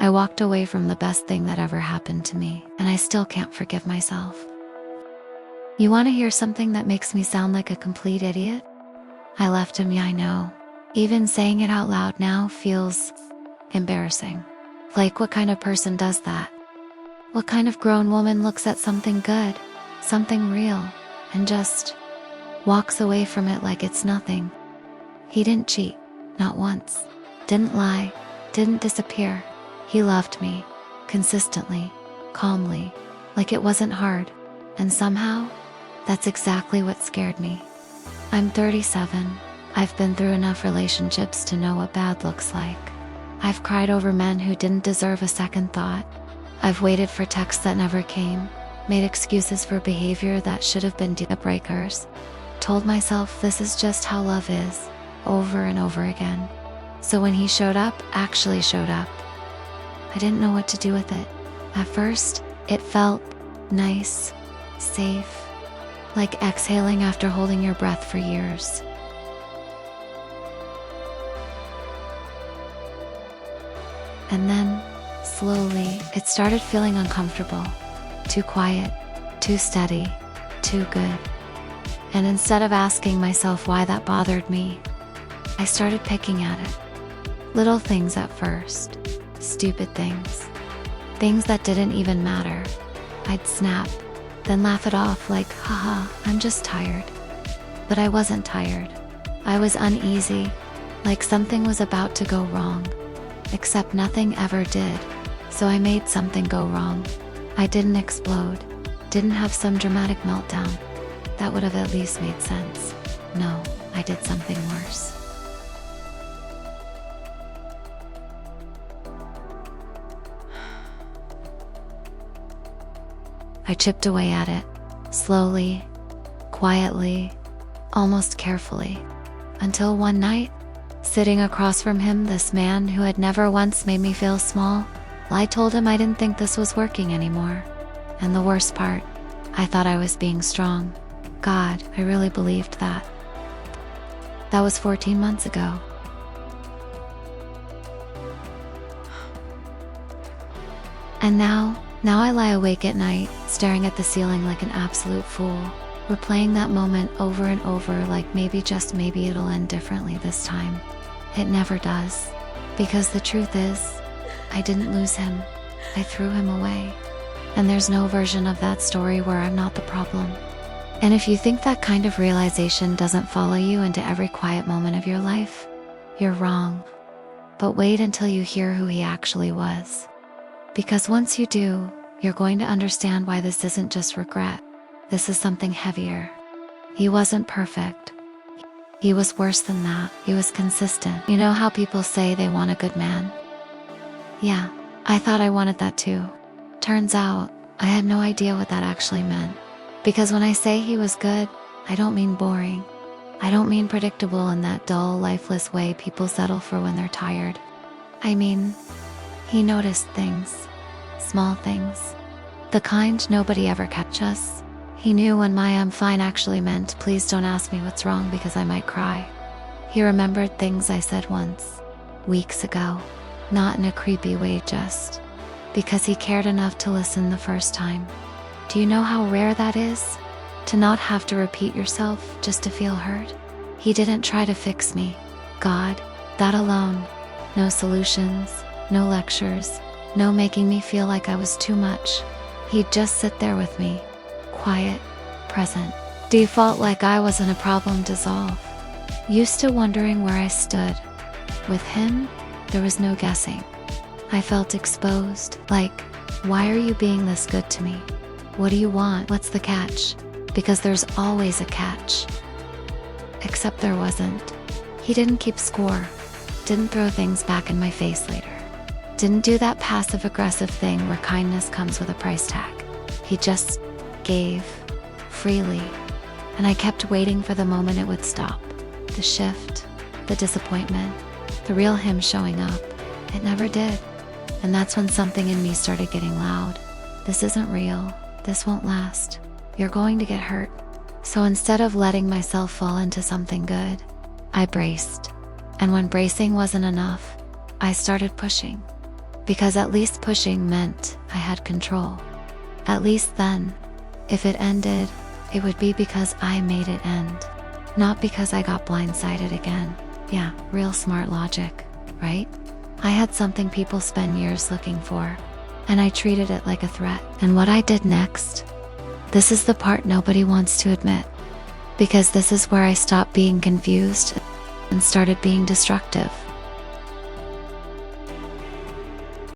I walked away from the best thing that ever happened to me, and I still can't forgive myself. You want to hear something that makes me sound like a complete idiot? I left him, yeah, I know. Even saying it out loud now feels embarrassing. Like, what kind of person does that? What kind of grown woman looks at something good, something real, and just walks away from it like it's nothing? He didn't cheat, not once. Didn't lie, didn't disappear. He loved me, consistently, calmly, like it wasn't hard. And somehow, that's exactly what scared me. I'm 37. I've been through enough relationships to know what bad looks like. I've cried over men who didn't deserve a second thought. I've waited for texts that never came, made excuses for behavior that should have been deal breakers, told myself this is just how love is, over and over again. So when he showed up, actually showed up, I didn't know what to do with it. At first, it felt nice, safe, like exhaling after holding your breath for years. And then, slowly, it started feeling uncomfortable. Too quiet, too steady, too good. And instead of asking myself why that bothered me, I started picking at it. Little things at first, stupid things. Things that didn't even matter. I'd snap, then laugh it off like, haha, I'm just tired. But I wasn't tired. I was uneasy, like something was about to go wrong. Except nothing ever did, so I made something go wrong. I didn't explode, didn't have some dramatic meltdown. That would have at least made sense. No, I did something worse. I chipped away at it, slowly, quietly, almost carefully, until one night, sitting across from him, this man who had never once made me feel small, I told him I didn't think this was working anymore. And the worst part, I thought I was being strong. God, I really believed that. That was 14 months ago. And now I lie awake at night, staring at the ceiling like an absolute fool, replaying that moment over and over like maybe, just maybe, it'll end differently this time. It never does. Because the truth is, I didn't lose him. I threw him away. And there's no version of that story where I'm not the problem. And if you think that kind of realization doesn't follow you into every quiet moment of your life, you're wrong. But wait until you hear who he actually was. Because once you do, you're going to understand why this isn't just regret. This is something heavier. He wasn't perfect. He was worse than that. He was consistent. You know how people say they want a good man? Yeah, I thought I wanted that too. Turns out, I had no idea what that actually meant. Because when I say he was good, I don't mean boring. I don't mean predictable in that dull, lifeless way people settle for when they're tired. I mean, he noticed things. Small things. The kind nobody ever catches. He knew when my "I'm fine" actually meant "please don't ask me what's wrong because I might cry." He remembered things I said once, weeks ago, not in a creepy way, just because he cared enough to listen the first time. Do you know how rare that is? To not have to repeat yourself just to feel heard? He didn't try to fix me. God, that alone. No solutions, no lectures, no making me feel like I was too much. He'd just sit there with me. Quiet, present, default like I wasn't a problem to solve. Used to wondering where I stood. With him, there was no guessing. I felt exposed, like, why are you being this good to me? What do you want? What's the catch? Because there's always a catch. Except there wasn't. He didn't keep score, didn't throw things back in my face later. Didn't do that passive-aggressive thing where kindness comes with a price tag. He just gave, freely, and I kept waiting for the moment it would stop. The shift, the disappointment, the real him showing up. It never did. And that's when something in me started getting loud. This isn't real. This won't last. You're going to get hurt. So instead of letting myself fall into something good, I braced. And when bracing wasn't enough, I started pushing. because at least pushing meant I had control. At least then, if it ended, it would be because I made it end, not because I got blindsided again. Yeah, real smart logic, right? I had something people spend years looking for, and I treated it like a threat. And what I did next? This is the part nobody wants to admit, because this is where I stopped being confused and started being destructive.